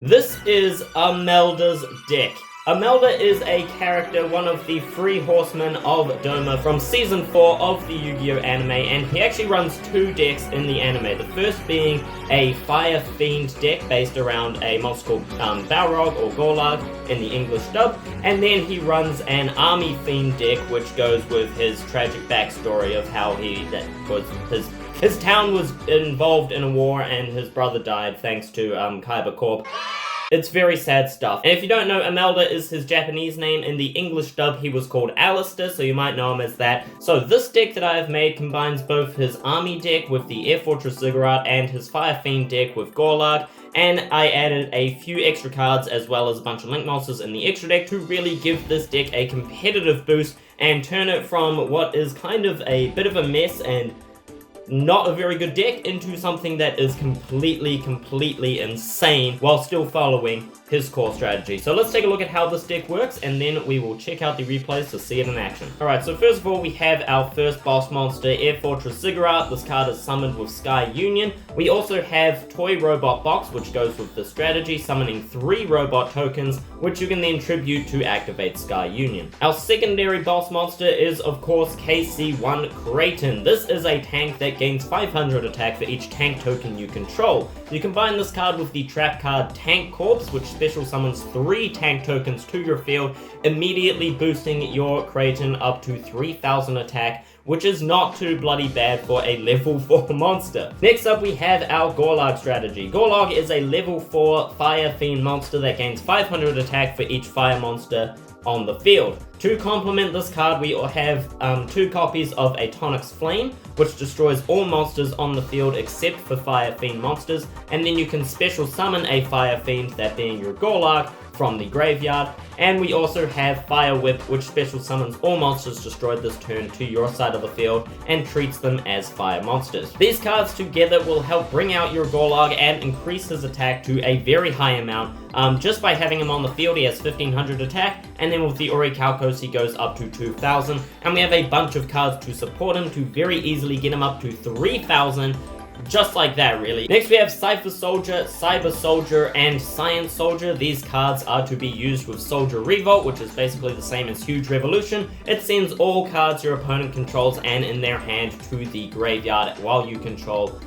This is Amelda's deck. Amelda is a character, one of the three horsemen of Doma from Season 4 of the Yu-Gi-Oh! Anime, and he actually runs two decks in the anime. The first being a Fire Fiend deck based around a monster called Balrog or Gorlag in the English dub, and then he runs an Army Fiend deck which goes with his tragic backstory of how his town was involved in a war and his brother died thanks to Kaiba Corp. It's very sad stuff. And if you don't know, Amelda is his Japanese name. In the English dub, he was called Alister, so you might know him as that. So this deck that I have made combines both his army deck with the Air Fortress Ziggurat and his Fire Fiend deck with Gorlag. And I added a few extra cards as well as a bunch of Link monsters in the extra deck to really give this deck a competitive boost and turn it from what is kind of a bit of a mess and not a very good deck into something that is completely insane while still following his core strategy. So let's take a look at how this deck works and then we will check out the replays to see it in action. Alright, so first of all we have our first boss monster, Air Fortress Ziggurat. This card is summoned with Sky Union. We also have Toy Robot Box, which goes with the strategy, summoning 3 robot tokens, which you can then tribute to activate Sky Union. Our secondary boss monster is of course KC1 Kraton. This is a tank that gains 500 attack for each tank token you control. You combine this card with the trap card Tank Corpse, which special summons 3 tank tokens to your field, immediately boosting your Kraton up to 3000 attack, which is not too bloody bad for a level 4 monster. Next up we have our Gorlag strategy. Gorlag is a level 4 Fire Fiend monster that gains 500 attack for each fire monster on the field. To complement this card, we have 2 copies of Atonix Flame, which destroys all monsters on the field except for Fire Fiend monsters, and then you can special summon a Fire Fiend, that being your Gorlag, from the graveyard. And we also have Fire Whip, which special summons all monsters destroyed this turn to your side of the field and treats them as fire monsters. These cards together will help bring out your Gorlag and increase his attack to a very high amount. Just by having him on the field, he has 1500 attack, and then with the Orichalcos he goes up to 2000, and we have a bunch of cards to support him to very easily get him up to 3000. Just like that, really. Next we have Cypher Soldier, Cyber Soldier, and Science Soldier. These cards are to be used with Soldier Revolt, which is basically the same as Huge Revolution. It sends all cards your opponent controls and in their hand to the graveyard while you control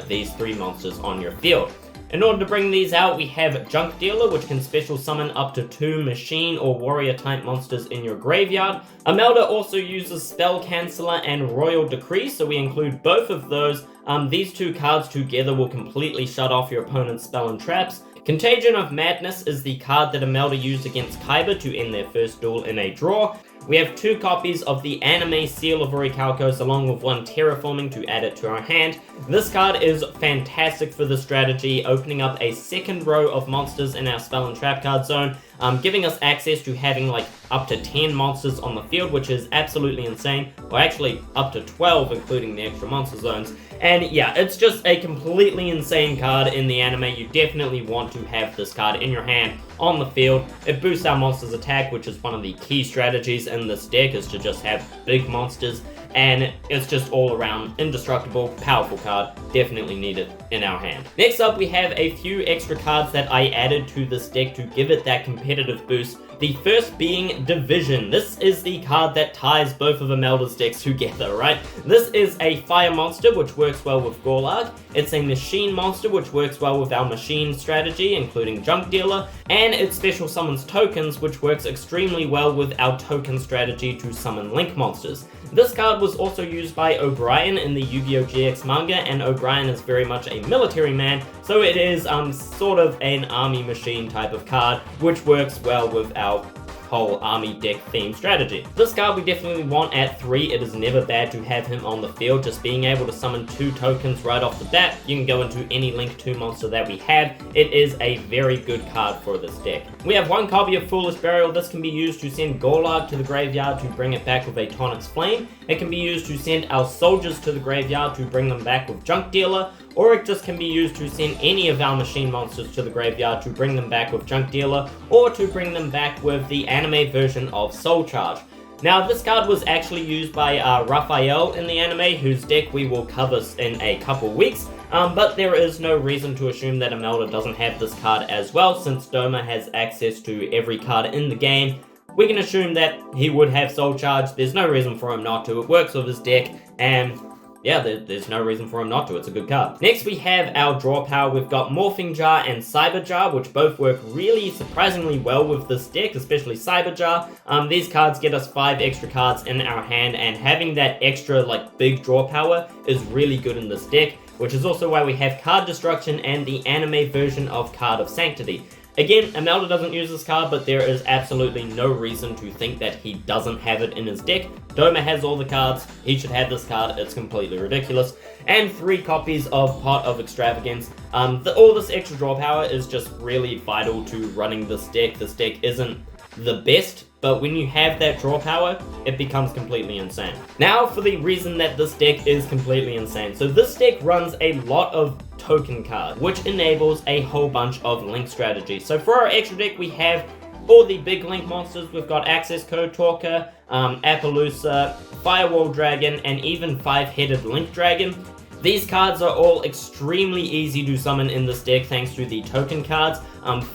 these 3 monsters on your field. In order to bring these out, we have Junk Dealer, which can special summon up to 2 machine or warrior type monsters in your graveyard. Amelda also uses Spell Canceller and Royal Decree, so we include both of those. These 2 cards together will completely shut off your opponent's spell and traps. Contagion of Madness is the card that Amelda used against Kaiba to end their first duel in a draw. We have 2 copies of the Anime Seal of Orichalcos along with 1 Terraforming to add it to our hand. This card is fantastic for the strategy, opening up a second row of monsters in our spell and trap card zone, giving us access to having like up to 10 monsters on the field, which is absolutely insane. Or actually up to 12 including the extra monster zones. And yeah, it's just a completely insane card in the anime. You definitely want to have this card in your hand on the field. It boosts our monster's attack, which is one of the key strategies in this deck, is to just have big monsters, and it's just all around indestructible, powerful card. Definitely need it in our hand. Next up we have a few extra cards that I added to this deck to give it that competitive boost. The first being Division. This is the card that ties both of Amelda's decks together, right? This is a fire monster, which works well with Gorlag. It's a machine monster, which works well with our machine strategy, including Junk Dealer. And it special summons tokens, which works extremely well with our token strategy to summon Link monsters. This card was also used by O'Brien in the Yu-Gi-Oh! GX manga, and O'Brien is very much a military man, so it is sort of an army machine type of card, which works well with our whole army deck theme strategy. This card we definitely want at 3. It is never bad to have him on the field. Just being able to summon 2 tokens right off the bat, you can go into any Link 2 monster that we have. It is a very good card for this deck. We have 1 copy of Foolish Burial. This can be used to send Gorlag to the graveyard to bring it back with Atonix Flame. It can be used to send our soldiers to the graveyard to bring them back with Junk Dealer, or it just can be used to send any of our machine monsters to the graveyard to bring them back with Junk Dealer, or to bring them back with the anime version of Soul Charge. Now, this card was actually used by Raphael in the anime, whose deck we will cover in a couple weeks, but there is no reason to assume that Amelda doesn't have this card as well, since Doma has access to every card in the game. We can assume that he would have Soul Charge. There's no reason for him not to. It works with his deck, and yeah, there's no reason for him not to. It's a good card. Next, we have our draw power. We've got Morphing Jar and Cyber Jar, which both work really surprisingly well with this deck, especially Cyber Jar. These cards get us 5 extra cards in our hand, and having that extra, like, big draw power is really good in this deck, which is also why we have Card Destruction and the anime version of Card of Sanctity. Again, Amelda doesn't use this card, but there is absolutely no reason to think that he doesn't have it in his deck. Doma has all the cards, he should have this card, it's completely ridiculous. And 3 copies of Pot of Extravagance. All this extra draw power is just really vital to running this deck. This deck isn't the best, but when you have that draw power, it becomes completely insane. Now for the reason that this deck is completely insane. So this deck runs a lot of token cards, which enables a whole bunch of link strategies. So for our extra deck, we have all the big link monsters. We've got Access Code Talker, Appaloosa, Firewall Dragon, and even 5-headed Link Dragon. These cards are all extremely easy to summon in this deck thanks to the token cards.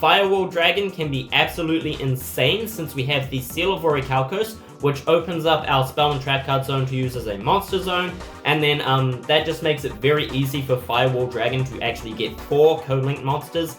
Firewall Dragon can be absolutely insane since we have the Seal of Orichalcos, which opens up our spell and trap card zone to use as a monster zone, and then that just makes it very easy for Firewall Dragon to actually get 4 co-linked monsters.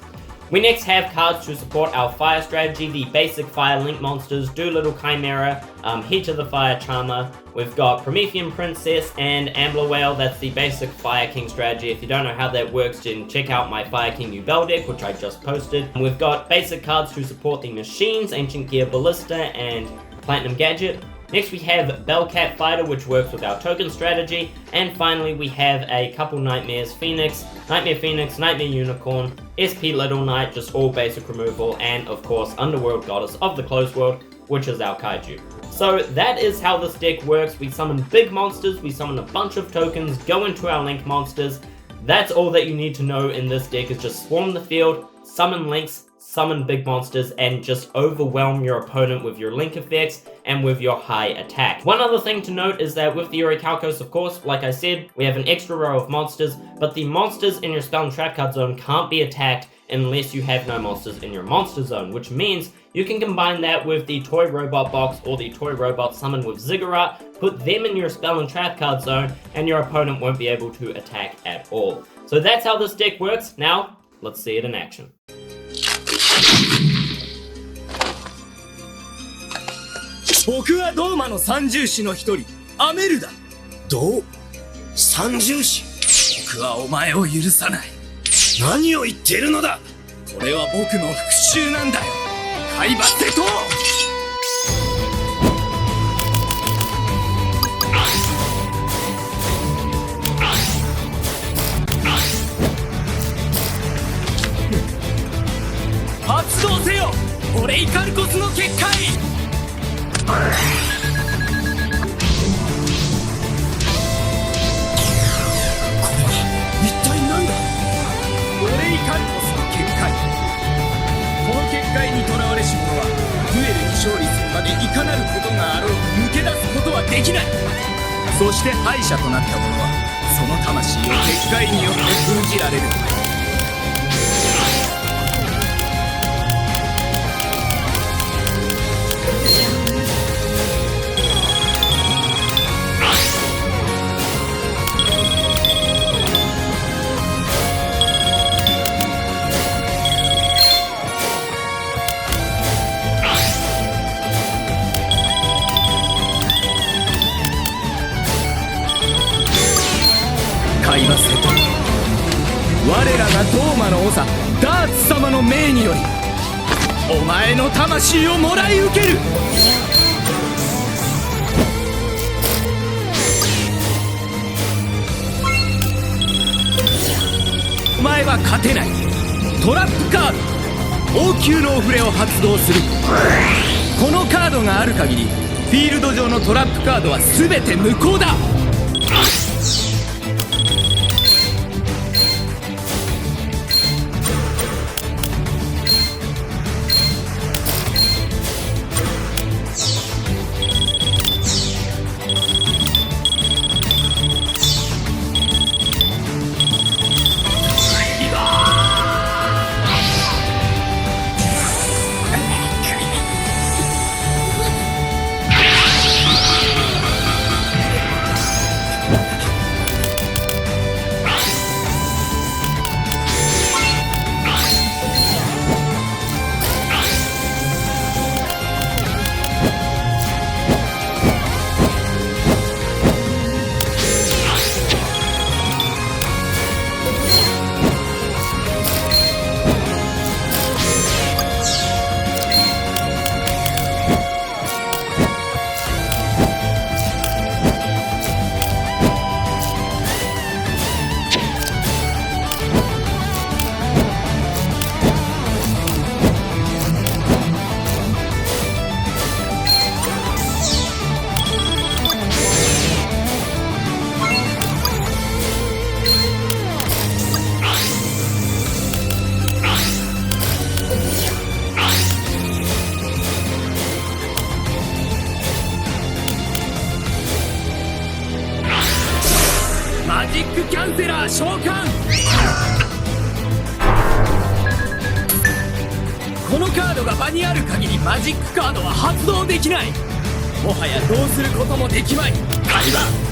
We next have cards to support our fire strategy, the basic fire link monsters, Doolittle Chimera, Heat of the Fire Charmer. We've got Promethean Princess and Ambler Whale. That's the basic Fire King strategy. If you don't know how that works, then check out my Fire King New Bell deck, which I just posted. And we've got basic cards to support the machines, Ancient Gear Ballista and Platinum Gadget. Next we have Bellcat Fighter, which works with our token strategy. And finally we have a couple Nightmares, Nightmare Phoenix, Nightmare Unicorn, SP Little Knight, just all basic removal, and of course Underworld Goddess of the Closed World, which is our Kaiju. So that is how this deck works. We summon big monsters, we summon a bunch of tokens, go into our link monsters. That's all that you need to know in this deck, is just swarm the field, summon links, summon big monsters, and just overwhelm your opponent with your link effects and with your high attack. One other thing to note is that with the Orichalcos, of course, like I said, we have an extra row of monsters, but the monsters in your spell and trap card zone can't be attacked unless you have no monsters in your monster zone, which means you can combine that with the Toy Robot box or the Toy Robot summon with Ziggurat, put them in your spell and trap card zone, and your opponent won't be able to attack at all. So that's how this deck works. Now, let's see it in action. 僕はドーマの三獣士の一人、アメルダ。どう？三獣士？僕はお前を許さない。何を言っているのだ？これは僕の復讐なんだよ。海抜瀬戸。発動せよ！オレイカルコスの結界！ これは一体何だ？オレイカルコスの結界。この結界に囚われし者はデュエルに勝利するまでいかなることがあろう抜け出すことはできない。そして敗者となった者はその魂を結界によって封じられる。 我らがドーマの長ダーツ様の命によりお前の魂をもらい受ける。お前は勝てない。トラップカード王宮のお触れを発動する。このカードがある限りフィールド上のトラップカードは全て無効だ。 ここのカードが場にある限りマジックカードは発動できない。もはやどうすることもできまい。会話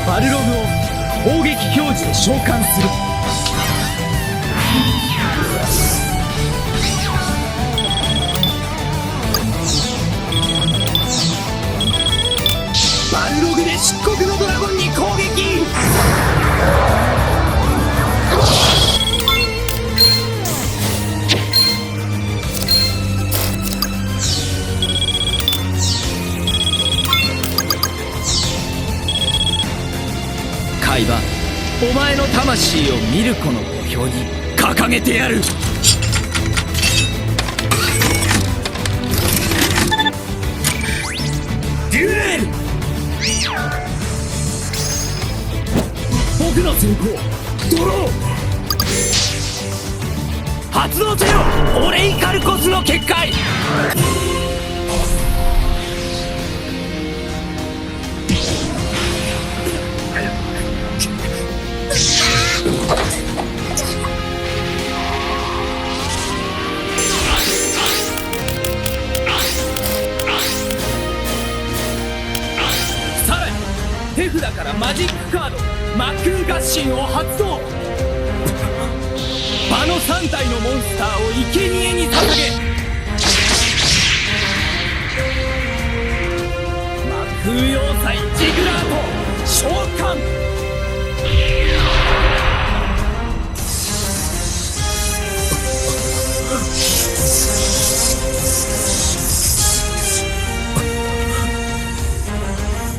バルログを砲撃表示で召喚する。バルログで漆黒のドラゴンに攻撃。海馬、お前の魂をミルコの墓標に掲げてやる。デュエル。僕の先行ドロー発動せよ。オレイカルコスの結界。さらに手札からマジックカード魔空合心を発動。場の3体のモンスターを生贄に捧げ魔空要塞ジグラート召喚。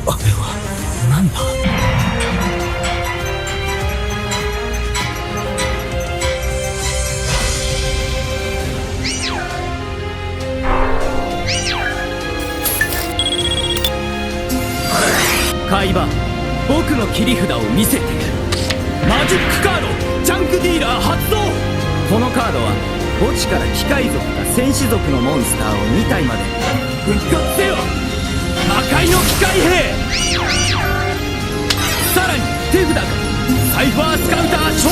あれは何だ。海馬、僕の切り札を見せてやる。マジックカードジャンクディーラー発動。このカードは墓地から機械族か戦士族のモンスターを2体まで復活せよ。魔界の機械兵。さらに手札がサイファースカウター召喚。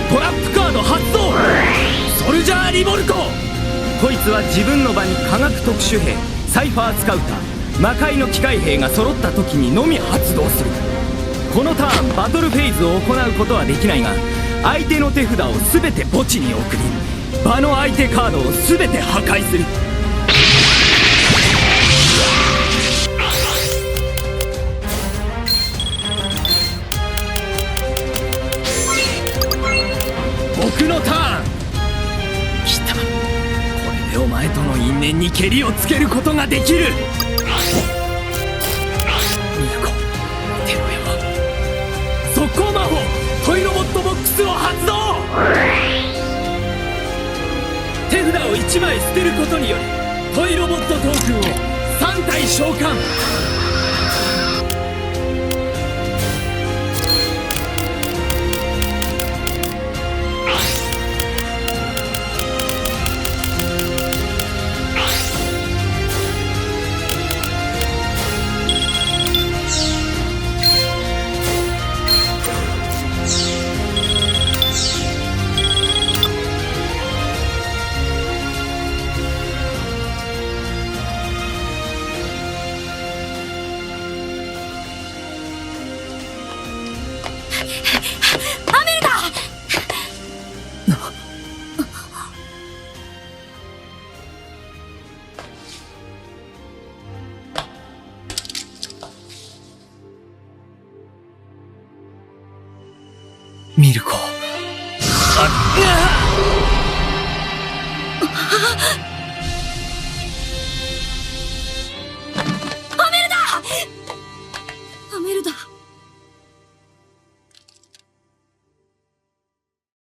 トラップカード発動。ソルジャーリボルコ。こいつは自分の場に科学特殊兵サイファースカウター魔界の機械兵が揃った時にのみ発動する。このターンバトルフェーズを行うことはできないが、相手の手札を全て墓地に送り場の相手カードを全て破壊する。僕のターン来た。これでお前との因縁にケリをつけることができる。ミルコ、テロヤは速攻魔法トイロボットボックスを発動。手札を1枚捨てることによりトイロボットトークンを3体召喚。ミルコ。